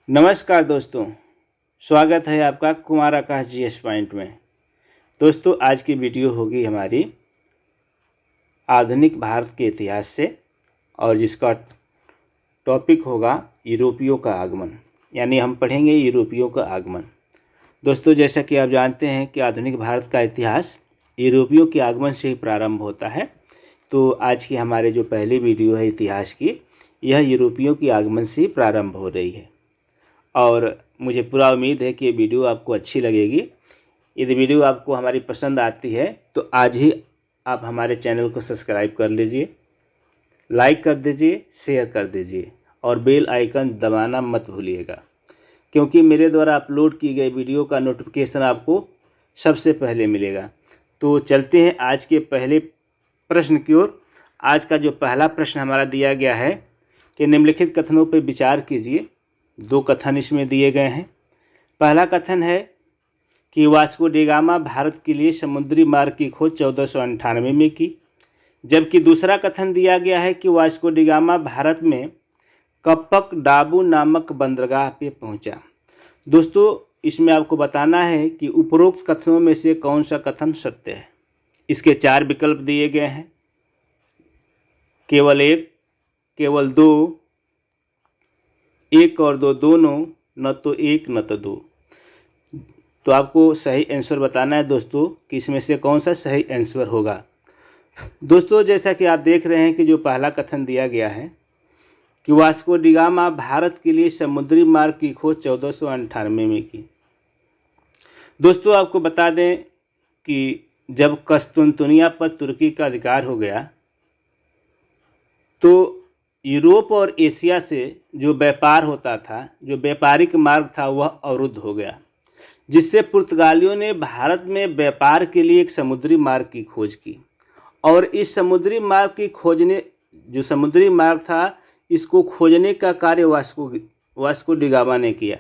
नमस्कार दोस्तों, स्वागत है आपका कुमार आकाश जीएस पॉइंट में। दोस्तों, आज की वीडियो होगी हमारी आधुनिक भारत के इतिहास से और जिसका टॉपिक होगा यूरोपियों का आगमन, यानी हम पढ़ेंगे यूरोपियों का आगमन। दोस्तों, जैसा कि आप जानते हैं कि आधुनिक भारत का इतिहास यूरोपियों के आगमन से ही प्रारंभ होता है। तो आज की हमारे जो पहली वीडियो है इतिहास की, यह यूरोपियों के आगमन से ही प्रारंभ हो रही है और मुझे पूरा उम्मीद है कि ये वीडियो आपको अच्छी लगेगी। यदि वीडियो आपको हमारी पसंद आती है तो आज ही आप हमारे चैनल को सब्सक्राइब कर लीजिए, लाइक कर दीजिए, शेयर कर दीजिए और बेल आइकन दबाना मत भूलिएगा, क्योंकि मेरे द्वारा अपलोड की गई वीडियो का नोटिफिकेशन आपको सबसे पहले मिलेगा। तो चलते हैं आज के पहले प्रश्न की ओर। आज का जो पहला प्रश्न हमारा दिया गया है कि निम्नलिखित कथनों पर विचार कीजिए। दो कथन इसमें दिए गए हैं। पहला कथन है कि वास्को डी गामा भारत के लिए समुद्री मार्ग की खोज 1498 में की, जबकि दूसरा कथन दिया गया है कि वास्को डी गामा भारत में कप्पक डाबू नामक बंदरगाह पे पहुंचा। दोस्तों, इसमें आपको बताना है कि उपरोक्त कथनों में से कौन सा कथन सत्य है। इसके 4 विकल्प दिए गए हैं, केवल एक, केवल दो, एक और दो दोनों, न तो एक न तो दो। तो आपको सही आंसर बताना है दोस्तों कि इसमें से कौन सा सही आंसर होगा। दोस्तों, जैसा कि आप देख रहे हैं कि जो पहला कथन दिया गया है कि वास्को डी गामा भारत के लिए समुद्री मार्ग की खोज 1498 में की। दोस्तों, आपको बता दें कि जब कस्तुनतुनिया पर तुर्की का अधिकार हो गया तो यूरोप और एशिया से जो व्यापार होता था, जो व्यापारिक मार्ग था, वह अवरुद्ध हो गया, जिससे पुर्तगालियों ने भारत में व्यापार के लिए एक समुद्री मार्ग की खोज की। और इस समुद्री मार्ग की खोजने जो समुद्री मार्ग था, इसको खोजने का कार्य वास्को डी गामा ने किया।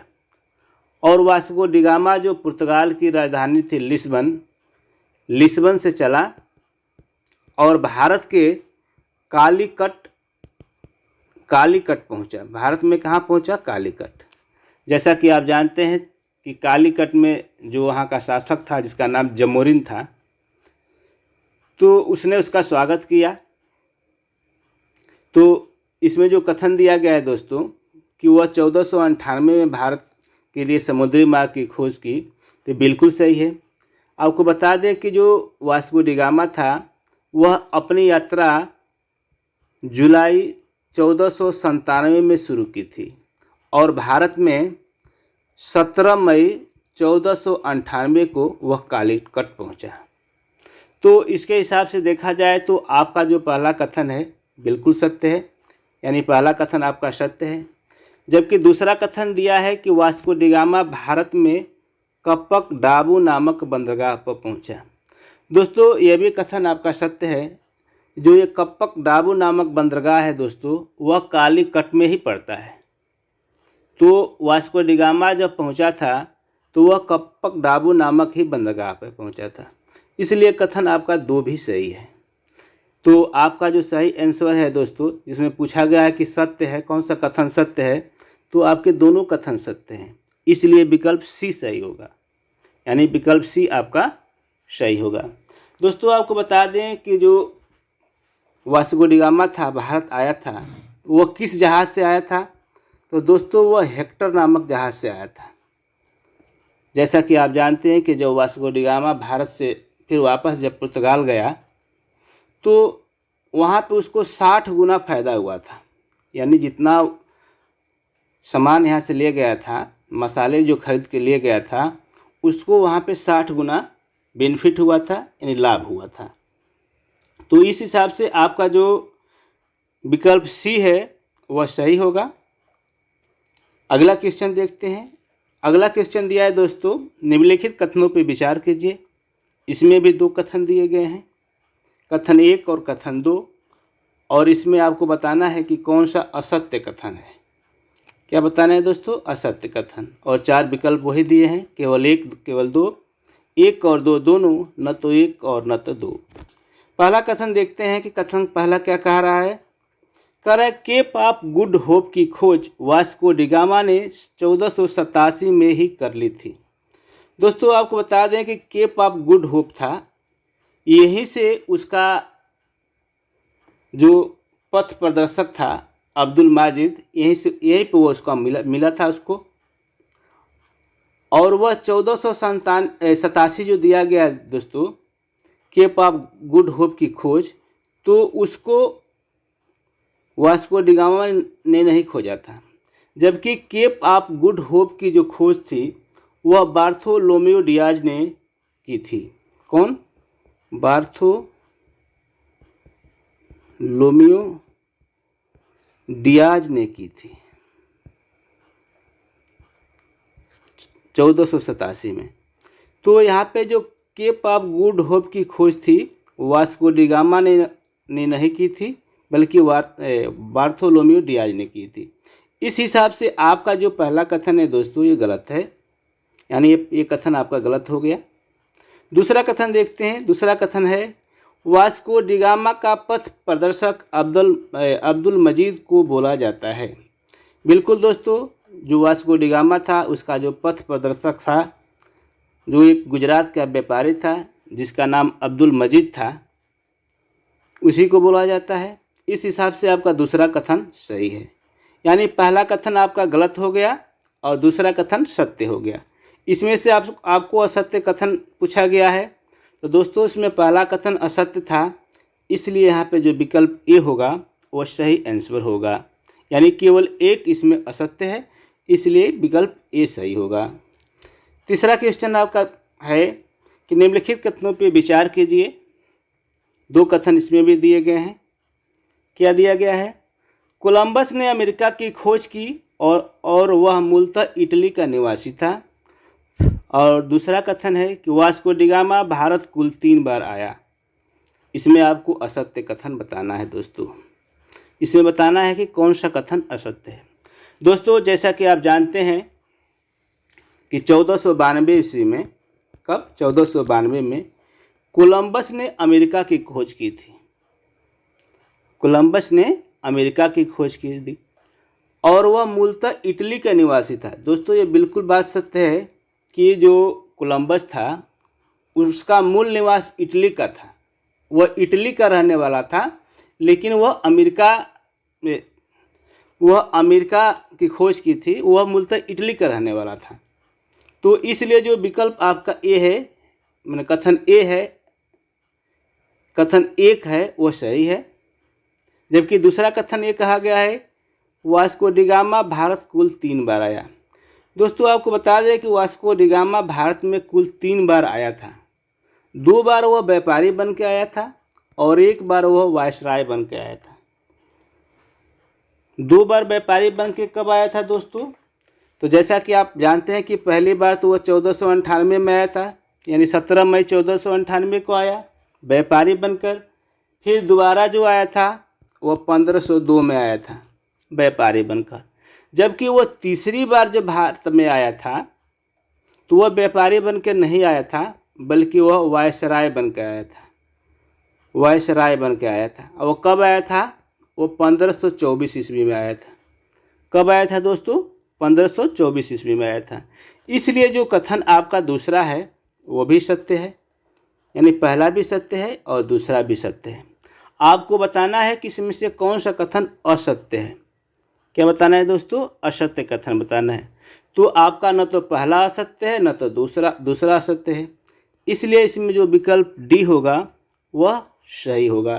और वास्को डी गामा जो पुर्तगाल की राजधानी थी लिस्बन से चला और भारत के कालीकट पहुंचा। भारत में कहाँ पहुंचा? कालीकट। जैसा कि आप जानते हैं कि कालीकट में जो वहाँ का शासक था, जिसका नाम जमोरिन था, तो उसने उसका स्वागत किया। तो इसमें जो कथन दिया गया है दोस्तों कि वह 1498 में भारत के लिए समुद्री मार्ग की खोज की, तो बिल्कुल सही है। आपको बता दें कि जो वास्को डी गामा था, वह अपनी यात्रा जुलाई 1497 में शुरू की थी और भारत में 17 मई 1498 को वह कालीकट पहुंचा। तो इसके हिसाब से देखा जाए तो आपका जो पहला कथन है बिल्कुल सत्य है, यानी पहला कथन आपका सत्य है। जबकि दूसरा कथन दिया है कि वास्को डी गामा भारत में कप्पक डाबू नामक बंदरगाह पर पहुंचा। दोस्तों, यह भी कथन आपका सत्य है। जो ये कप्पक डाबू नामक बंदरगाह है दोस्तों, वह कालीकट में ही पड़ता है। तो वास्को डी गामा जब पहुंचा था तो वह कप्पक डाबू नामक ही बंदरगाह पर पहुंचा था, इसलिए कथन आपका 2 भी सही है। तो आपका जो सही आंसर है दोस्तों, जिसमें पूछा गया है कि सत्य है, कौन सा कथन सत्य है, तो आपके दोनों कथन सत्य हैं, इसलिए विकल्प सी सही होगा, यानी विकल्प सी आपका सही होगा। दोस्तों, आपको बता दें कि जो वास्को डी गामा था, भारत आया था, वह किस जहाज़ से आया था? तो दोस्तों, वह हेक्टर नामक जहाज़ से आया था। जैसा कि आप जानते हैं कि जब वास्को डी गामा भारत से फिर वापस जब पुर्तगाल गया तो वहाँ पे उसको 60 गुना फ़ायदा हुआ था, यानी जितना सामान यहाँ से ले गया था, मसाले जो खरीद के ले गया था, उसको वहाँ पे 60 गुना बेनिफिट हुआ था, यानी लाभ हुआ था। तो इस हिसाब से आपका जो विकल्प सी है वह सही होगा। अगला क्वेश्चन देखते हैं। अगला क्वेश्चन दिया है दोस्तों, निम्नलिखित कथनों पर विचार कीजिए। इसमें भी 2 कथन दिए गए हैं, कथन 1 और कथन 2, और इसमें आपको बताना है कि कौन सा असत्य कथन है। क्या बताना है दोस्तों? असत्य कथन। और 4 विकल्प वही दिए हैं, केवल 1, केवल 2, 1 और 2 दोनों, न तो 1 और न तो 2। पहला कथन देखते हैं कि कथन पहला क्या कह रहा है। कह रहा है केप ऑफ गुड होप की खोज वास्को डिगामा ने 1487 में ही कर ली थी। दोस्तों आपको बता दें कि केप ऑफ गुड होप था, यहीं से उसका जो पथ प्रदर्शक था अब्दुल माजिद, यहीं पे वो उसका मिला था उसको। और वह 1487 जो दिया गया दोस्तों केप ऑफ गुड होप की खोज, तो उसको वास्को डिगामा ने नहीं खोजा था, जबकि केप ऑफ गुड होप की जो खोज थी वह बार्थोलोमेओ डियाज ने की थी। कौन? बार्थोलोमेओ डियाज ने की थी 1487 में। तो यहाँ पे जो केप ऑफ गुड होप की खोज थी वास्को डिगामा ने नहीं की थी, बल्कि बार्थोलोमेओ डियाज ने की थी। इस हिसाब से आपका जो पहला कथन है दोस्तों ये गलत है, यानी ये कथन आपका गलत हो गया। दूसरा कथन देखते हैं। दूसरा कथन है वास्को डिगामा का पथ प्रदर्शक अब्दुल मजीद को बोला जाता है। बिल्कुल दोस्तों, जो वास्को डिगामा था उसका जो पथ प्रदर्शक था, जो एक गुजरात का व्यापारी था जिसका नाम अब्दुल मजीद था, उसी को बोला जाता है। इस हिसाब से आपका दूसरा कथन सही है, यानी पहला कथन आपका गलत हो गया और दूसरा कथन सत्य हो गया। इसमें से आपको असत्य कथन पूछा गया है, तो दोस्तों इसमें पहला कथन असत्य था, इसलिए यहाँ पे जो विकल्प ए होगा वो सही आंसर होगा, यानी केवल एक इसमें असत्य है, इसलिए विकल्प ए सही होगा। तीसरा क्वेश्चन आपका है कि निम्नलिखित कथनों पे विचार कीजिए। दो कथन इसमें भी दिए गए हैं। क्या दिया गया है? कोलंबस ने अमेरिका की खोज की और वह मूलतः इटली का निवासी था। और दूसरा कथन है कि वास्को डिगामा भारत कुल 3 बार आया। इसमें आपको असत्य कथन बताना है दोस्तों। इसमें बताना है कि कौन सा कथन असत्य है। दोस्तों जैसा कि आप जानते हैं कि 1492 ईस्वी में, कब? 1492 में कोलंबस ने अमेरिका की खोज की थी। कोलंबस ने अमेरिका की खोज की थी और वह मूलतः इटली का निवासी था। दोस्तों ये बिल्कुल बात सत्य है कि जो कोलंबस था उसका मूल निवास इटली का था, वह इटली का रहने वाला था, लेकिन वह अमेरिका की खोज की थी, वह मूलतः इटली का रहने वाला था। तो इसलिए जो विकल्प आपका ए है, मैंने कथन ए है, कथन एक है वो सही है। जबकि दूसरा कथन ये कहा गया है वास्को डिगामा भारत कुल 3 बार आया। दोस्तों आपको बता दें कि वास्को डिगामा भारत में कुल 3 बार आया था। 2 बार वह व्यापारी बन के आया था और 1 बार वह वायसराय बन के आया था। 2 बार व्यापारी बन के कब आया था दोस्तों? तो जैसा कि आप जानते हैं कि पहली बार तो वह 1498 में आया था, यानी 17 मई 1498 को आया व्यापारी बनकर। फिर दोबारा जो आया था वह 1502 में आया था व्यापारी बनकर। जबकि वह तीसरी बार जब भारत में आया था तो वह व्यापारी बनकर नहीं आया था, बल्कि वह वायसराय बन के आया था। वायसराय बन के आया था। और वह कब आया था? वो 1524 ईस्वी में आया था। कब आया था दोस्तों? 1524 ईस्वी में आया था। इसलिए जो कथन आपका दूसरा है वो भी सत्य है, यानी पहला भी सत्य है और दूसरा भी सत्य है। आपको बताना है कि इसमें से कौन सा कथन असत्य है। क्या बताना है दोस्तों? असत्य कथन बताना है। तो आपका न तो पहला असत्य है न तो दूसरा असत्य है, इसलिए इसमें जो विकल्प डी होगा वह सही होगा,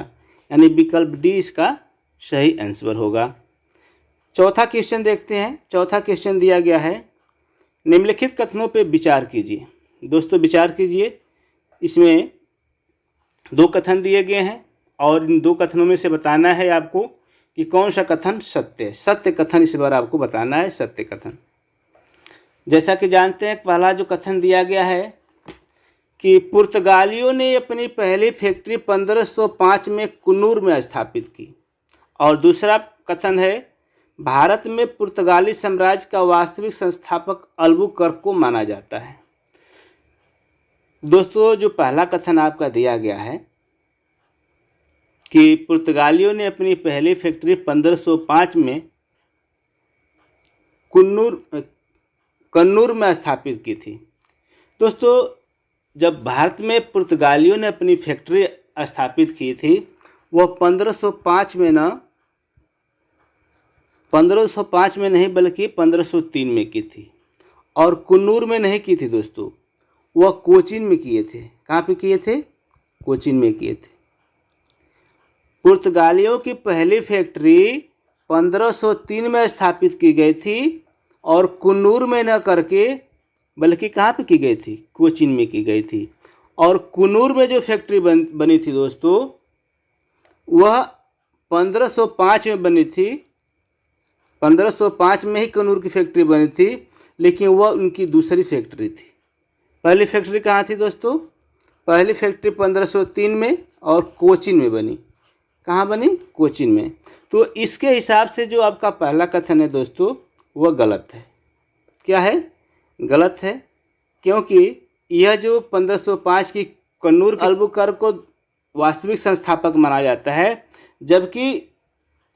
यानी विकल्प डी इसका सही आंसर होगा। चौथा क्वेश्चन देखते हैं। चौथा क्वेश्चन दिया गया है निम्नलिखित कथनों पे विचार कीजिए। दोस्तों विचार कीजिए, इसमें 2 कथन दिए गए हैं और इन 2 कथनों में से बताना है आपको कि कौन सा कथन सत्य है। सत्य कथन इस बार आपको बताना है, सत्य कथन। जैसा कि जानते हैं पहला जो कथन दिया गया है कि पुर्तगालियों ने अपनी पहली फैक्ट्री 1505 में कुन्नूर में स्थापित की। और दूसरा कथन है भारत में पुर्तगाली साम्राज्य का वास्तविक संस्थापक अल्बुकर्क को माना जाता है। दोस्तों जो पहला कथन आपका दिया गया है कि पुर्तगालियों ने अपनी पहली फैक्ट्री 1505 में कन्नूर में स्थापित की थी। दोस्तों, जब भारत में पुर्तगालियों ने अपनी फैक्ट्री स्थापित की थी वह 1505 में न 1505 में नहीं बल्कि 1503 में की थी, और कन्नूर में नहीं की थी दोस्तों, वह कोचीन में किए थे। कहाँ पे किए थे? कोचीन में किए थे। पुर्तगालियों की पहली फैक्ट्री 1503 में स्थापित की गई थी और कन्नूर में न करके बल्कि कहाँ पे की गई थी? कोचीन में की गई थी। और कन्नूर में जो फैक्ट्री बनी थी दोस्तों वह 1505 में बनी थी। 1505 में ही कन्नूर की फैक्ट्री बनी थी, लेकिन वह उनकी दूसरी फैक्ट्री थी। पहली फैक्ट्री कहाँ थी दोस्तों? पहली फैक्ट्री 1503 में और कोचीन में बनी। कहाँ बनी? कोचीन में। तो इसके हिसाब से जो आपका पहला कथन है दोस्तों वह गलत है। क्या है? गलत है, क्योंकि यह जो 1505 की कन्नूर अल्बुकर्क को वास्तविक संस्थापक माना जाता है, जबकि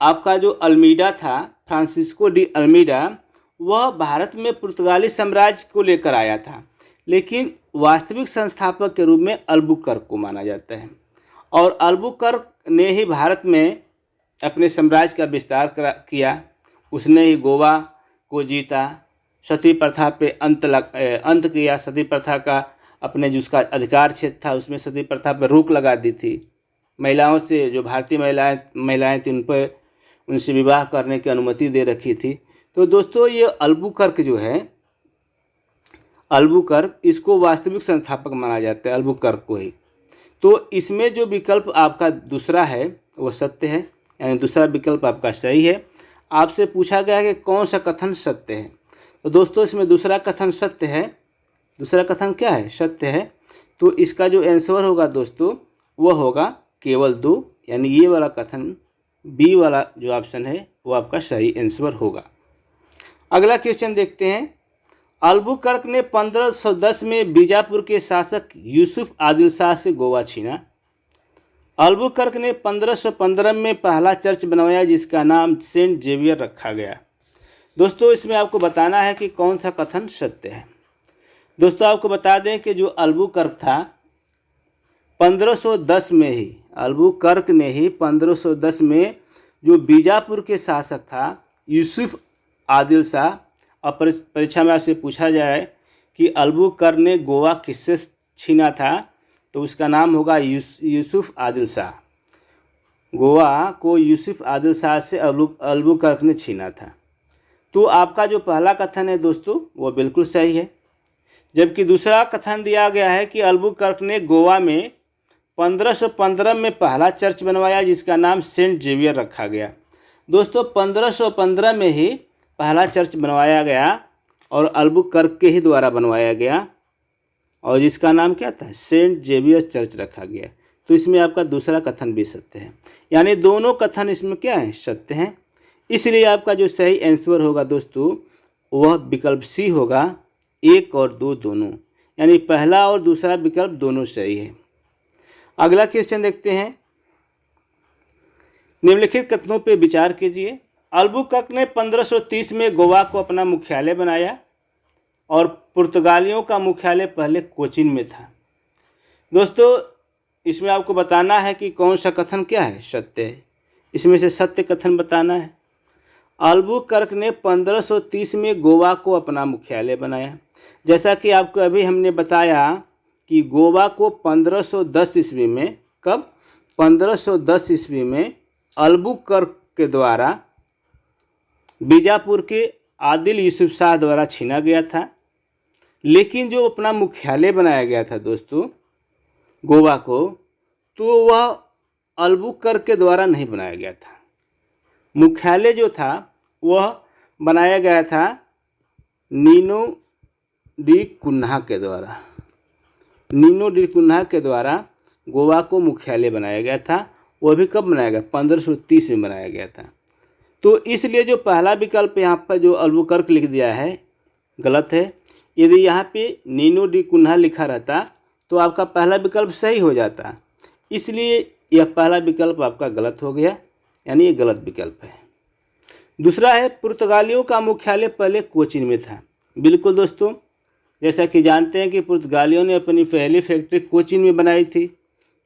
आपका जो अल्मीडा था, फ्रांसिस्को डी अल्मीडा, वह भारत में पुर्तगाली साम्राज्य को लेकर आया था, लेकिन वास्तविक संस्थापक के रूप में अल्बुकर्क को माना जाता है। और अल्बुकर्क ने ही भारत में अपने साम्राज्य का विस्तार किया। उसने ही गोवा को जीता, सती प्रथा पे अंत किया। सती प्रथा का अपने जिसका अधिकार क्षेत्र था उसमें सती प्रथा पर रोक लगा दी थी। महिलाओं से, जो भारतीय महिलाएं थी, उन पर उनसे विवाह करने की अनुमति दे रखी थी। तो दोस्तों, ये अल्बुकर्क जो है, अल्बुकर्क, इसको वास्तविक संस्थापक माना जाता है, अल्बुकर्क को ही। तो इसमें जो विकल्प आपका दूसरा है वह सत्य है, यानी दूसरा विकल्प आपका सही है। आपसे पूछा गया है कि कौन सा कथन सत्य है, तो दोस्तों इसमें दूसरा कथन सत्य है। दूसरा कथन क्या है? सत्य है। तो इसका जो आंसर होगा दोस्तों वह होगा केवल 2, यानी ये वाला कथन, बी वाला जो ऑप्शन है वो आपका सही आंसर होगा। अगला क्वेश्चन देखते हैं। अल्बुकर्क ने 1510 में बीजापुर के शासक यूसुफ आदिल शाह से गोवा छीना। अल्बुकर्क ने 1515 में पहला चर्च बनवाया जिसका नाम सेंट जेवियर रखा गया। दोस्तों, इसमें आपको बताना है कि कौन सा कथन सत्य है। दोस्तों, आपको बता दें कि जो अल्बुकर्क था 1510 में ही, अल्बुकर्क ने ही 1510 में जो बीजापुर के शासक था यूसुफ आदिल शाह, और परीक्षा में आपसे पूछा जाए कि अल्बुकर्क ने गोवा किससे छीना था, तो उसका नाम होगा यूसुफ आदिल शाह। गोवा को यूसुफ आदिल शाह से अल्बुकर्क ने छीना था। तो आपका जो पहला कथन है दोस्तों वो बिल्कुल सही है, जबकि दूसरा कथन दिया गया है कि अल्बुकर्क ने गोवा में 1515 में पहला चर्च बनवाया जिसका नाम सेंट जेवियर रखा गया। दोस्तों, 1515 में ही पहला चर्च बनवाया गया और अल्बुकर्क के ही द्वारा बनवाया गया, और जिसका नाम क्या था? सेंट जेवियर चर्च रखा गया। तो इसमें आपका दूसरा कथन भी सत्य है, यानी दोनों कथन इसमें क्या है? सत्य हैं। इसलिए आपका जो सही आंसर होगा दोस्तों वह विकल्प सी होगा, 1 और 2 दोनों, यानी पहला और दूसरा विकल्प दोनों सही है। अगला क्वेश्चन देखते हैं। निम्नलिखित कथनों पर विचार कीजिए। अल्बुकर्क ने 1530 में गोवा को अपना मुख्यालय बनाया और पुर्तगालियों का मुख्यालय पहले कोचीन में था। दोस्तों, इसमें आपको बताना है कि कौन सा कथन क्या है? सत्य है। इसमें से सत्य कथन बताना है। अल्बुकर्क ने 1530 में गोवा को अपना मुख्यालय बनाया। जैसा कि आपको अभी हमने बताया कि गोवा को 1510 ईस्वी में, कब? 1510 ईस्वी में अल्बुकर्क के द्वारा बीजापुर के आदिल यूसुफ शाह द्वारा छीना गया था। लेकिन जो अपना मुख्यालय बनाया गया था दोस्तों गोवा को, तो वह अल्बुकर्क के द्वारा नहीं बनाया गया था। मुख्यालय जो था वह बनाया गया था नीनो डी कुन्हा के द्वारा। नीनो डी कुन्हा के द्वारा गोवा को मुख्यालय बनाया गया था। वह भी कब बनाया गया? 1530 में बनाया गया था। तो इसलिए जो पहला विकल्प यहाँ पर जो अल्बुकर्क लिख दिया है गलत है। यदि यहाँ पे नीनो डी कुन्हा लिखा रहता तो आपका पहला विकल्प सही हो जाता। इसलिए यह पहला विकल्प आपका गलत हो गया, यानी ये गलत विकल्प है। दूसरा है पुर्तगालियों का मुख्यालय पहले कोचीन में था। बिल्कुल दोस्तों, जैसा कि जानते हैं कि पुर्तगालियों ने अपनी पहली फैक्ट्री कोचीन में बनाई थी,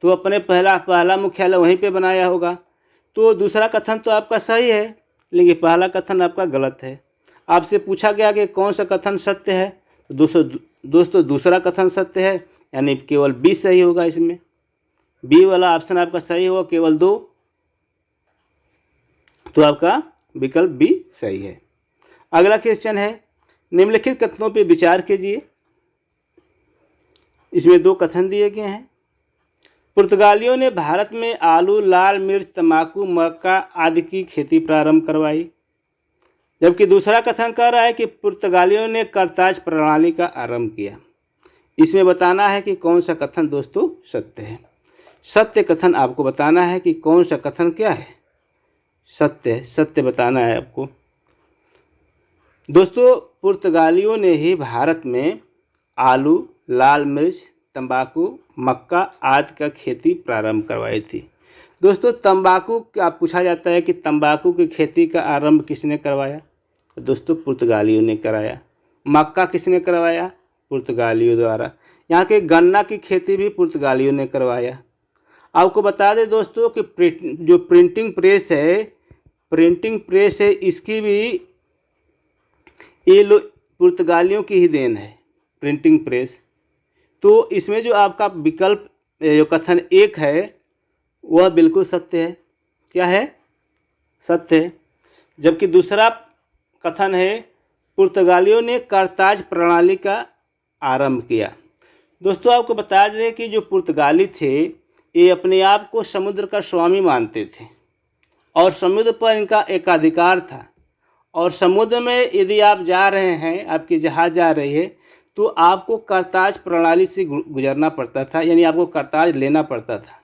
तो अपने पहला मुख्यालय वहीं पे बनाया होगा। तो दूसरा कथन तो आपका सही है, लेकिन पहला कथन आपका गलत है। आपसे पूछा गया कि कौन सा कथन सत्य है, तो दोस्तों दूसरा कथन सत्य है, यानी केवल बी सही होगा। इसमें बी वाला ऑप्शन आपका सही होगा, केवल 2, तो आपका विकल्प बी सही है। अगला क्वेश्चन है, निम्नलिखित कथनों पर विचार कीजिए। इसमें 2 कथन दिए गए हैं। पुर्तगालियों ने भारत में आलू, लाल मिर्च, तंबाकू, मक्का आदि की खेती प्रारंभ करवाई, जबकि दूसरा कथन कह रहा है कि पुर्तगालियों ने करताज प्रणाली का आरंभ किया। इसमें बताना है कि कौन सा कथन दोस्तों सत्य है। सत्य कथन आपको बताना है कि कौन सा कथन क्या है, सत्य बताना है आपको। दोस्तों पुर्तगालियों ने ही भारत में आलू, लाल मिर्च, तंबाकू, मक्का आदि का खेती प्रारंभ करवाई थी। दोस्तों तंबाकू का पूछा जाता है कि तंबाकू की खेती का आरंभ किसने करवाया, तो दोस्तों पुर्तगालियों ने कराया। मक्का किसने करवाया, पुर्तगालियों द्वारा। यहाँ के गन्ना की खेती भी पुर्तगालियों ने करवाया। आपको बता दें दोस्तों कि जो प्रिंटिंग प्रेस है इसकी भी ये पुर्तगालियों की ही देन है, प्रिंटिंग प्रेस। तो इसमें जो आपका विकल्प जो कथन 1 है वह बिल्कुल सत्य है। क्या है, सत्य है। जबकि दूसरा कथन है पुर्तगालियों ने करताज प्रणाली का आरंभ किया। दोस्तों आपको बता दें कि जो पुर्तगाली थे ये अपने आप को समुद्र का स्वामी मानते थे और समुद्र पर इनका एकाधिकार था। और समुद्र में यदि आप जा रहे हैं, आपकी जहाज़ जा रही है, तो आपको करताज प्रणाली से गुजरना पड़ता था, यानी आपको करताज लेना पड़ता था।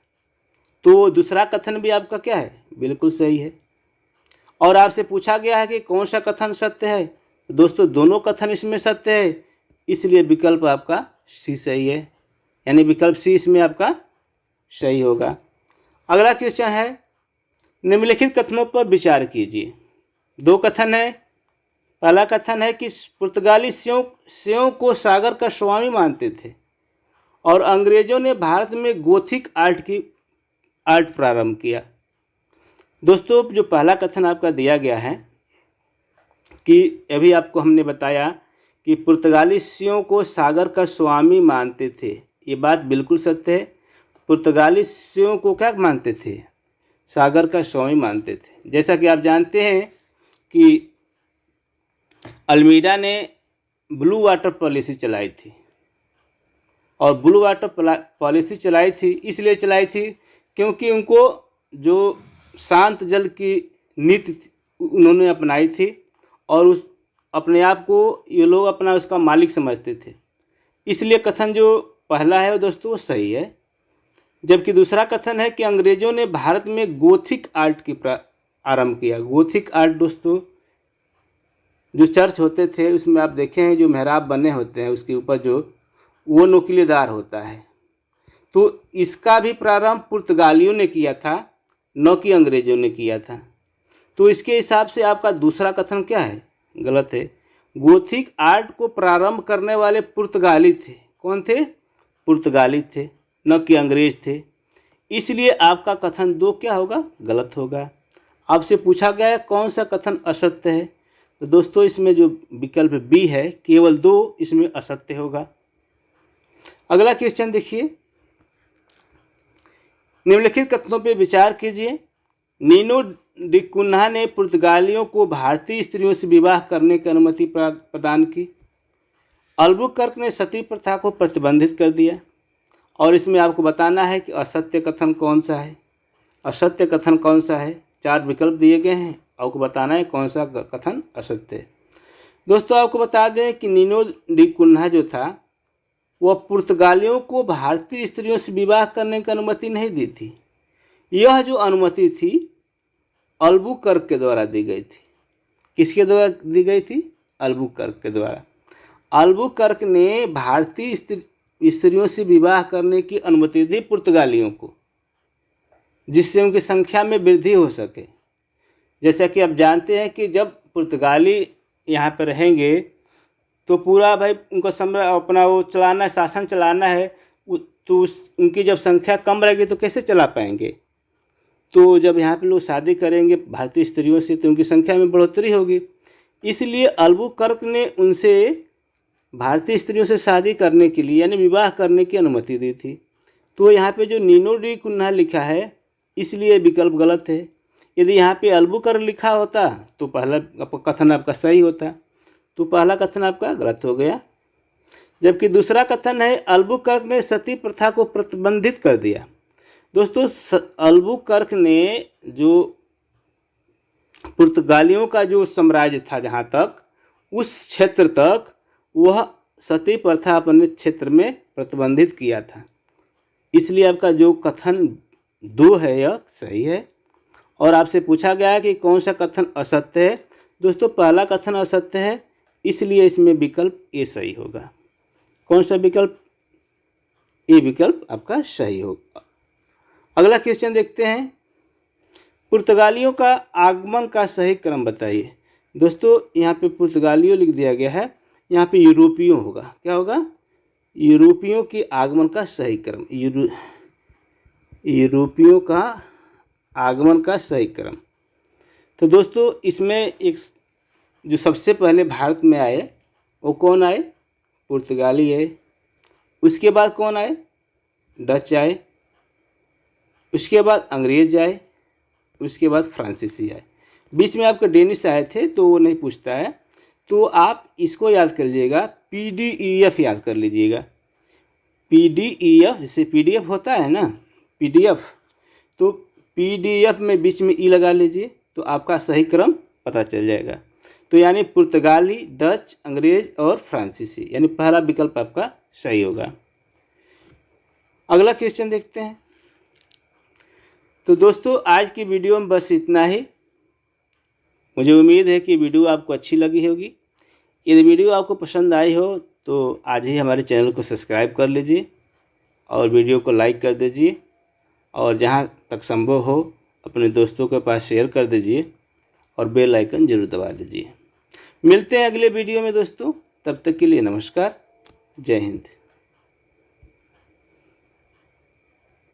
तो दूसरा कथन भी आपका क्या है, बिल्कुल सही है। और आपसे पूछा गया है कि कौन सा कथन सत्य है, तो दोस्तों दोनों कथन इसमें सत्य है, इसलिए विकल्प आपका सी सही है, यानी विकल्प सी इसमें आपका सही होगा। अगला क्वेश्चन है, निम्नलिखित कथनों पर विचार कीजिए। 2 कथन है। पहला कथन है कि पुर्तगाली सेवों को सागर का स्वामी मानते थे और अंग्रेजों ने भारत में गोथिक आर्ट प्रारंभ किया। दोस्तों जो पहला कथन आपका दिया गया है कि अभी आपको हमने बताया कि पुर्तगाली सेवों को सागर का स्वामी मानते थे, ये बात बिल्कुल सत्य है। पुर्तगाली सेवों को क्या मानते थे, सागर का स्वामी मानते थे। जैसा कि आप जानते हैं कि अल्मीडा ने ब्लू वाटर पॉलिसी चलाई थी, और ब्लू वाटर पॉलिसी चलाई थी इसलिए चलाई थी क्योंकि उनको जो शांत जल की नीति उन्होंने अपनाई थी और उस अपने आप को ये लोग अपना उसका मालिक समझते थे। इसलिए कथन जो पहला है दोस्तों वो सही है। जबकि दूसरा कथन है कि अंग्रेज़ों ने भारत में गोथिक आर्ट की आरंभ किया। गोथिक आर्ट दोस्तों जो चर्च होते थे उसमें आप देखे हैं जो मेहराब बने होते हैं उसके ऊपर जो वो नुकीलेदार होता है, तो इसका भी प्रारंभ पुर्तगालियों ने किया था, न कि अंग्रेज़ों ने किया था। तो इसके हिसाब से आपका दूसरा कथन क्या है, गलत है। गोथिक आर्ट को प्रारंभ करने वाले पुर्तगाली थे। कौन थे, पुर्तगाली थे, न कि अंग्रेज थे। इसलिए आपका कथन 2 क्या होगा, गलत होगा। आपसे पूछा गया है कौन सा कथन असत्य है, तो दोस्तों इसमें जो विकल्प बी है केवल 2 इसमें असत्य होगा। अगला क्वेश्चन देखिए, निम्नलिखित कथनों पर विचार कीजिए। नीनो डी कुन्हा ने पुर्तगालियों को भारतीय स्त्रियों से विवाह करने की अनुमति प्रदान की। अल्बुकर्क ने सती प्रथा को प्रतिबंधित कर दिया। और इसमें आपको बताना है कि असत्य कथन कौन सा है, असत्य कथन कौन सा है। 4 विकल्प दिए गए हैं, आपको बताना है कौन सा कथन असत्य है। दोस्तों आपको बता दें कि नीनो डी कुन्हा जो था वह पुर्तगालियों को भारतीय स्त्रियों से विवाह करने की अनुमति नहीं दी थी। यह जो अनुमति थी अल्बुकर्क के द्वारा दी गई थी। किसके द्वारा दी गई थी, अल्बुकर्क के द्वारा। अल्बुकर्क ने भारतीय स्त्रियों से विवाह करने की अनुमति दी पुर्तगालियों को। जिससे उनकी संख्या में वृद्धि हो सके। जैसा कि आप जानते हैं कि जब पुर्तगाली यहाँ पर रहेंगे तो पूरा भाई उनको अपना वो चलाना, शासन चलाना है, तो उनकी जब संख्या कम रहेगी तो कैसे चला पाएंगे। तो जब यहाँ पे लोग शादी करेंगे भारतीय स्त्रियों से तो उनकी संख्या में बढ़ोतरी होगी। इसलिए अल्बुकर्क ने उनसे भारतीय स्त्रियों से शादी करने के लिए यानी विवाह करने की अनुमति दी थी। तो यहाँ पे जो नीनो डी कुन्हा लिखा है इसलिए विकल्प गलत है। यदि यहाँ पे अल्बुकर्क लिखा होता तो पहला कथन आपका सही होता, तो पहला कथन आपका गलत हो गया। जबकि दूसरा कथन है अल्बुकर्क ने सती प्रथा को प्रतिबंधित कर दिया। दोस्तों अल्बुकर्क ने जो पुर्तगालियों का जो साम्राज्य था जहाँ तक, उस क्षेत्र तक वह सती प्रथा अपने क्षेत्र में प्रतिबंधित किया था। इसलिए आपका जो कथन 2 है यह सही है। और आपसे पूछा गया है कि कौन सा कथन असत्य है। दोस्तों पहला कथन असत्य है, इसलिए इसमें विकल्प ए सही होगा। कौन सा विकल्प? ए विकल्प आपका सही होगा। अगला क्वेश्चन देखते हैं, पुर्तगालियों का आगमन का सही क्रम बताइए। दोस्तों यहाँ पे पुर्तगालियों लिख दिया गया है, यहाँ पे यूरोपियों होगा। क्या होगा? यूरोपियों के आगमन का सही क्रम, यूरोपियों का आगमन का सही क्रम। तो दोस्तों इसमें एक जो सबसे पहले भारत में आए वो कौन आए? पुर्तगाली आए। उसके बाद कौन आए? डच आए। उसके बाद अंग्रेज आए। उसके बाद फ्रांसीसी आए। बीच में आपके डेनिश आए थे तो वो नहीं पूछता है। तो आप इसको याद कर लीजिएगा, PDF याद कर लीजिएगा। PDF जैसे PDF होता है ना, PDF, तो PDF में बीच में ई लगा लीजिए तो आपका सही क्रम पता चल जाएगा। तो यानी पुर्तगाली, डच, अंग्रेज और फ्रांसीसी, यानी पहला विकल्प आपका सही होगा। अगला क्वेश्चन देखते हैं। तो दोस्तों आज की वीडियो में बस इतना ही। मुझे उम्मीद है कि वीडियो आपको अच्छी लगी होगी। यदि वीडियो आपको पसंद आई हो तो आज ही हमारे चैनल को सब्सक्राइब कर लीजिए और वीडियो को लाइक कर दीजिए, और जहां तक संभव हो अपने दोस्तों के पास शेयर कर दीजिए और बेल आइकन जरूर दबा लीजिए। मिलते हैं अगले वीडियो में दोस्तों, तब तक के लिए नमस्कार, जय हिंद।